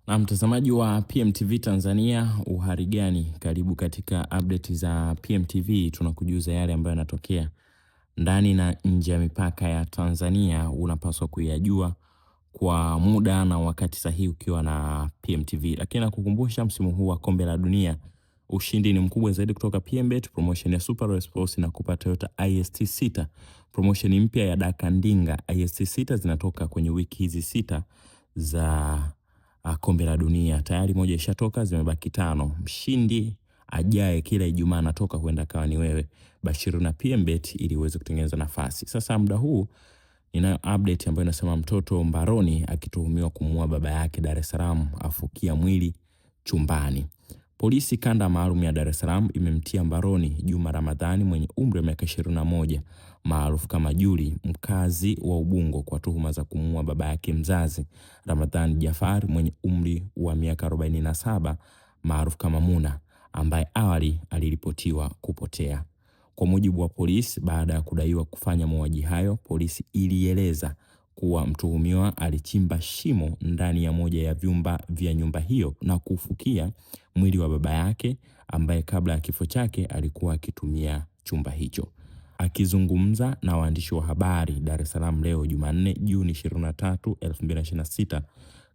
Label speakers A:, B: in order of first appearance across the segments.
A: Na mtazamaji wa PMTV Tanzania, uhari gani? Karibu katika update za PMTV. Tunakujuza yale ambayo yanatokea ndani na nje ya mipaka ya Tanzania. Unapaswa kuyajua kwa muda na wakati sahihi ukiwa na PMTV. Lakini nakukumbusha, msimu huu wa kombe la dunia ushindi ni mkubwa zaidi kutoka PMBet. Promotion ya Super Sports na kupata Toyota IST6. Promotion mpya ya Daka Ndinga IST6 zinatoka kwenye wiki hizi 6 za kombe la dunia. Tayari moja ishatoka, zimebaki 5. Mshindi ajaye kila Ijumaa anatoka, huenda kawa ni wewe. Bashiru na PMBet ili uweze kutengeneza nafasi. Sasa muda huu ninayo update ambayo inasema mtoto mbaroni akituhumiwa kumuua baba yake Dar es Salaam afukia mwili chumbani. Polisi kanda maalum ya Dar es Salaam imemtia mbaroni Juma Ramadhani mwenye umri wa miaka 21 maarufu kama Juli, mkazi wa Ubungo, kwa tuhuma za kumuua baba yake mzazi Ramadhani Jafari mwenye umri wa miaka 47 maarufu kama Muna, ambaye awali aliripotiwa kupotea. Kwa mujibu wa polisi, baada ya kudaiwa kufanya mauaji hayo, polisi ilieleza kuwa mtuhumiwa alichimba shimo ndani ya moja ya vyumba vya nyumba hiyo na kufukia mwili wa baba yake ambaye kabla ya kifo chake alikuwa akitumia chumba hicho. Akizungumza na waandishi wa habari Dar es Salaam leo Jumanne Juni 23, 2026,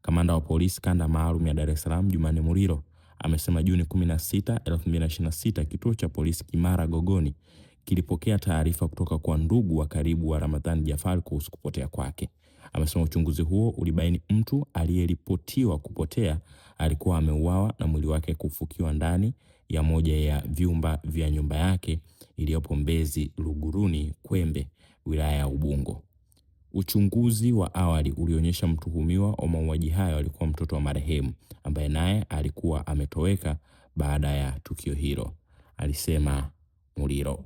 A: kamanda wa polisi kanda maalum ya Dar es Salaam Jumanne Murilo amesema Juni 16, 2026 kituo cha polisi Kimara Gogoni kilipokea taarifa kutoka kwa ndugu wa karibu wa Ramadhani Jafari kuhusu kupotea kwake. Amesema uchunguzi huo ulibaini mtu aliyeripotiwa kupotea alikuwa ameuawa na mwili wake kufukiwa ndani ya moja ya vyumba vya nyumba yake iliyopo Mbezi Luguruni Kwembe, wilaya ya Ubungo. Uchunguzi wa awali ulionyesha mtuhumiwa wa mauaji hayo alikuwa mtoto wa marehemu ambaye naye alikuwa ametoweka baada ya tukio hilo, alisema Muliro.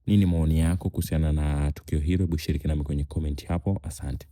A: Nini maoni yako kuhusiana na tukio hilo? Hebu shiriki nami kwenye comment hapo. Asante.